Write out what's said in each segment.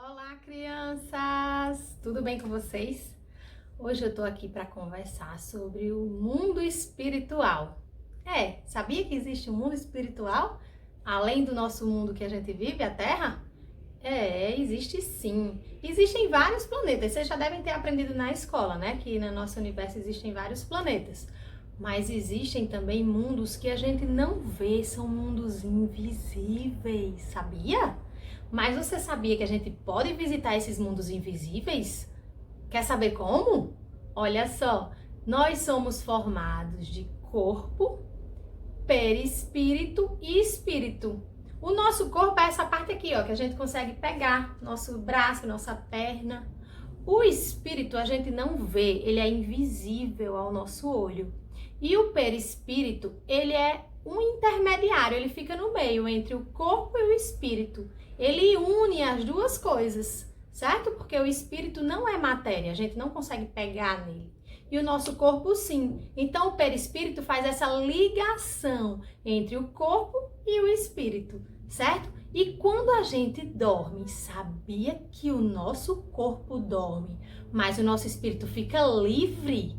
Olá, crianças! Tudo bem com vocês? Hoje eu tô aqui para conversar sobre o mundo espiritual. Sabia que existe um mundo espiritual além do nosso mundo que a gente vive, a Terra? Existe sim. Existem vários planetas. Vocês já devem ter aprendido na escola, né? Que no nosso universo existem vários planetas. Mas existem também mundos que a gente não vê, são mundos invisíveis, sabia? Mas você sabia que a gente pode visitar esses mundos invisíveis? Quer saber como? Olha só, nós somos formados de corpo, perispírito e espírito. O nosso corpo é essa parte aqui, ó, que a gente consegue pegar, nosso braço, nossa perna. O espírito a gente não vê, ele é invisível ao nosso olho. E o perispírito, ele é um intermediário, ele fica no meio entre o corpo e o espírito. Ele une as duas coisas, certo? Porque o espírito não é matéria, a gente não consegue pegar nele. E o nosso corpo sim. Então o perispírito faz essa ligação entre o corpo e o espírito, certo? E quando a gente dorme, sabia que o nosso corpo dorme, mas o nosso espírito fica livre?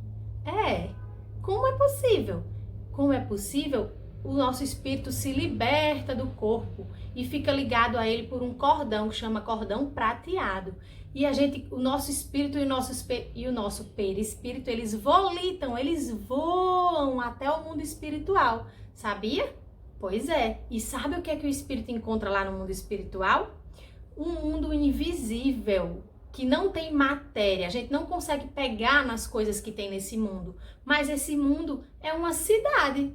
Como é possível? Como é possível? O nosso espírito se liberta do corpo e fica ligado a ele por um cordão que chama cordão prateado. E o nosso espírito e o nosso perispírito, eles volitam, eles voam até o mundo espiritual. Sabia? Pois é. E sabe o que é que o espírito encontra lá no mundo espiritual? Um mundo invisível, que não tem matéria. A gente não consegue pegar nas coisas que tem nesse mundo. Mas esse mundo é uma cidade.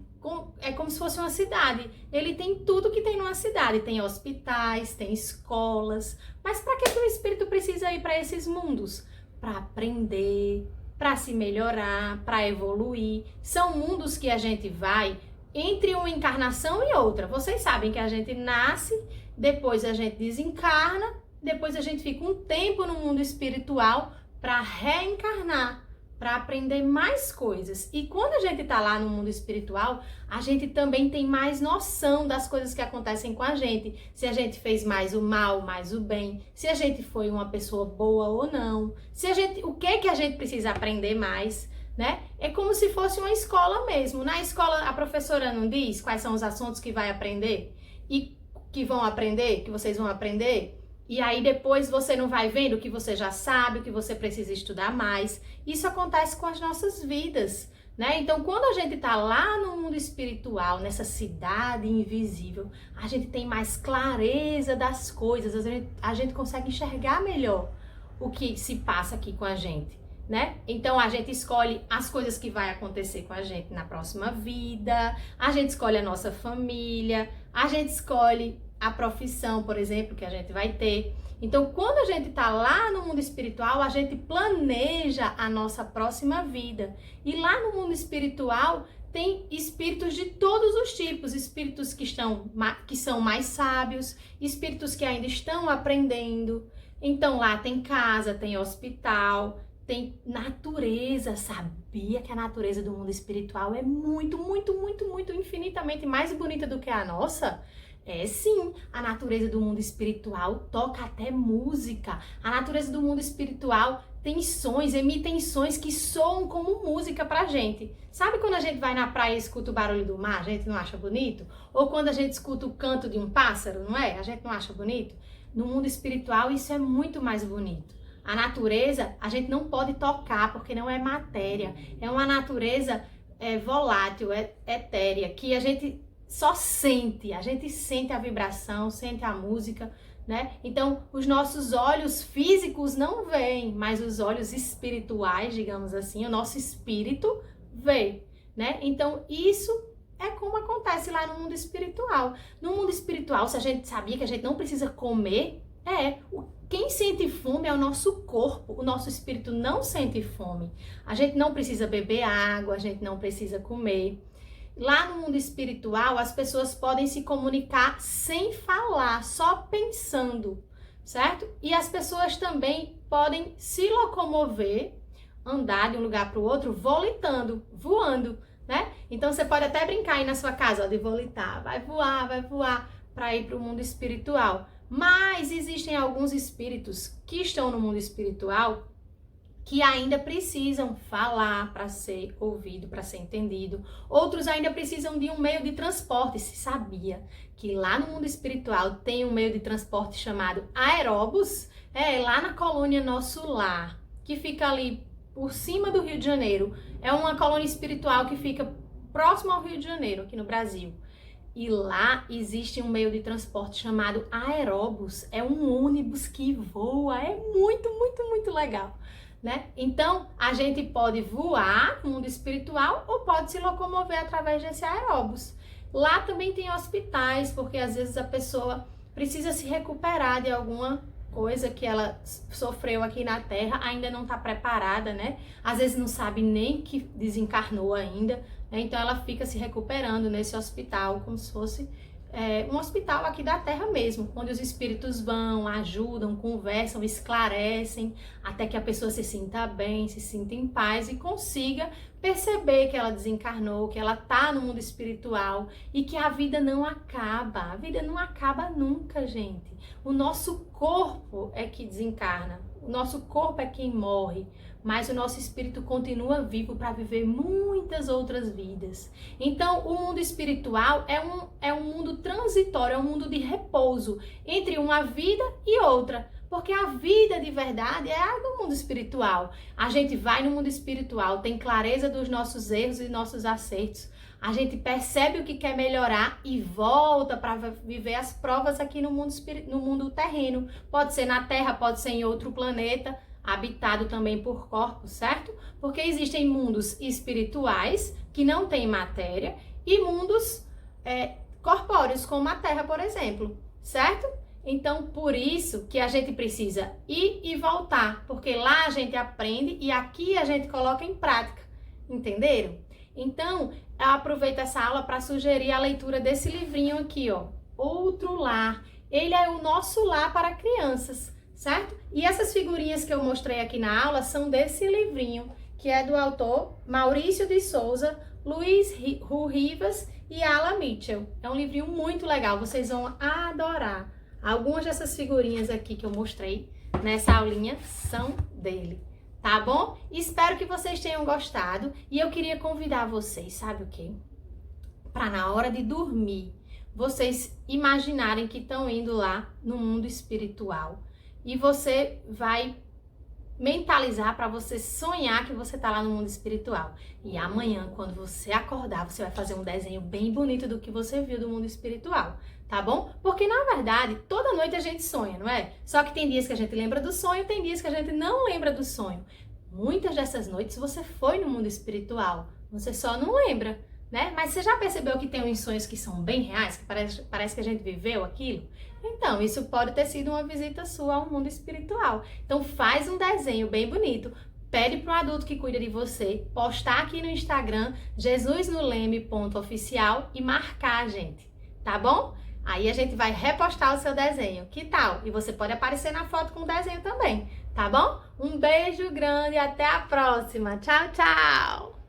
É como se fosse uma cidade. Ele tem tudo que tem numa cidade. Tem hospitais, tem escolas. Mas para que o espírito precisa ir para esses mundos? Para aprender, para se melhorar, para evoluir. São mundos que a gente vai entre uma encarnação e outra. Vocês sabem que a gente nasce, depois a gente desencarna, depois a gente fica um tempo no mundo espiritual para reencarnar, para aprender mais coisas. E quando a gente tá lá no mundo espiritual, a gente também tem mais noção das coisas que acontecem com a gente. Se a gente fez mais o mal, mais o bem, se a gente foi uma pessoa boa ou não, o que a gente precisa aprender mais, né? É como se fosse uma escola mesmo. Na escola a professora não diz quais são os assuntos que vai aprender e que vocês vão aprender. E aí depois você não vai vendo o que você já sabe, o que você precisa estudar mais. Isso acontece com as nossas vidas, né? Então, quando a gente tá lá no mundo espiritual, nessa cidade invisível, a gente tem mais clareza das coisas, a gente consegue enxergar melhor o que se passa aqui com a gente, né? Então, a gente escolhe as coisas que vai acontecer com a gente na próxima vida, a gente escolhe a nossa família, a gente escolhe a profissão, por exemplo, que a gente vai ter. Então, quando a gente tá lá no mundo espiritual, a gente planeja a nossa próxima vida. E lá no mundo espiritual tem espíritos de todos os tipos, espíritos que são mais sábios, espíritos que ainda estão aprendendo. Então, lá tem casa, tem hospital, tem natureza. Sabia que a natureza do mundo espiritual é muito, muito, muito, muito infinitamente mais bonita do que a nossa? Sim, a natureza do mundo espiritual toca até música. A natureza do mundo espiritual tem sons, emitem sons que soam como música pra gente. Sabe quando a gente vai na praia e escuta o barulho do mar, a gente não acha bonito? Ou quando a gente escuta o canto de um pássaro, não é? A gente não acha bonito? No mundo espiritual isso é muito mais bonito. A natureza a gente não pode tocar porque não é matéria. É uma natureza volátil, etérea, que a gente só sente, a gente sente a vibração, sente a música, né? Então, os nossos olhos físicos não veem, mas os olhos espirituais, digamos assim, o nosso espírito vê, né? Então, isso é como acontece lá no mundo espiritual. No mundo espiritual, se a gente sabia que a gente não precisa comer, quem sente fome é o nosso corpo, o nosso espírito não sente fome. A gente não precisa beber água, a gente não precisa comer. Lá no mundo espiritual, as pessoas podem se comunicar sem falar, só pensando, certo? E as pessoas também podem se locomover, andar de um lugar para o outro, volitando, voando, né? Então, você pode até brincar aí na sua casa, ó, de volitar, vai voar para ir para o mundo espiritual. Mas existem alguns espíritos que estão no mundo espiritual que ainda precisam falar para ser ouvido, para ser entendido. Outros ainda precisam de um meio de transporte. Se sabia que lá no mundo espiritual tem um meio de transporte chamado aeróbus? Lá na colônia Nosso Lar, que fica ali por cima do Rio de Janeiro. É uma colônia espiritual que fica próximo ao Rio de Janeiro, aqui no Brasil. E lá existe um meio de transporte chamado aeróbus. É um ônibus que voa. É muito, muito, muito legal, né? Então, a gente pode voar no mundo espiritual ou pode se locomover através desse aeróbus. Lá também tem hospitais, porque às vezes a pessoa precisa se recuperar de alguma coisa que ela sofreu aqui na Terra, ainda não está preparada, né? Às vezes não sabe nem que desencarnou ainda, né? Então ela fica se recuperando nesse hospital, como se fosse um hospital aqui da Terra mesmo, onde os espíritos vão, ajudam, conversam, esclarecem, até que a pessoa se sinta bem, se sinta em paz e consiga perceber que ela desencarnou, que ela tá no mundo espiritual e que a vida não acaba. A vida não acaba nunca, gente. O nosso corpo é que desencarna, o nosso corpo é quem morre, mas o nosso espírito continua vivo para viver muitas outras vidas. Então, o mundo espiritual é um mundo transitório, é um mundo de repouso entre uma vida e outra. Porque a vida de verdade é a do mundo espiritual. A gente vai no mundo espiritual, tem clareza dos nossos erros e nossos acertos. A gente percebe o que quer melhorar e volta para viver as provas aqui no mundo terreno. Pode ser na Terra, pode ser em outro planeta, habitado também por corpos, certo? Porque existem mundos espirituais que não têm matéria e mundos corpóreos, como a Terra, por exemplo, certo? Então, por isso que a gente precisa ir e voltar, porque lá a gente aprende e aqui a gente coloca em prática, entenderam? Então, eu aproveito essa aula para sugerir a leitura desse livrinho aqui, ó, Outro Lar. Ele é o nosso lar para crianças, certo? E essas figurinhas que eu mostrei aqui na aula são desse livrinho, que é do autor Maurício de Souza, Luiz Rivas e Ala Mitchell. É um livrinho muito legal, vocês vão adorar. Algumas dessas figurinhas aqui que eu mostrei nessa aulinha são dele, tá bom? Espero que vocês tenham gostado e eu queria convidar vocês, sabe o quê? Para na hora de dormir, vocês imaginarem que estão indo lá no mundo espiritual e você vai mentalizar para você sonhar que você tá lá no mundo espiritual. E amanhã, quando você acordar, você vai fazer um desenho bem bonito do que você viu do mundo espiritual, tá bom? Porque, na verdade, toda noite a gente sonha, não é? Só que tem dias que a gente lembra do sonho, tem dias que a gente não lembra do sonho. Muitas dessas noites você foi no mundo espiritual, você só não lembra, né? Mas você já percebeu que tem uns sonhos que são bem reais, que parece que a gente viveu aquilo? Então, isso pode ter sido uma visita sua ao mundo espiritual. Então, faz um desenho bem bonito, pede para um adulto que cuida de você, postar aqui no Instagram, jesusnoleme.oficial e marcar a gente, tá bom? Aí a gente vai repostar o seu desenho, que tal? E você pode aparecer na foto com o desenho também, tá bom? Um beijo grande e até a próxima. Tchau, tchau!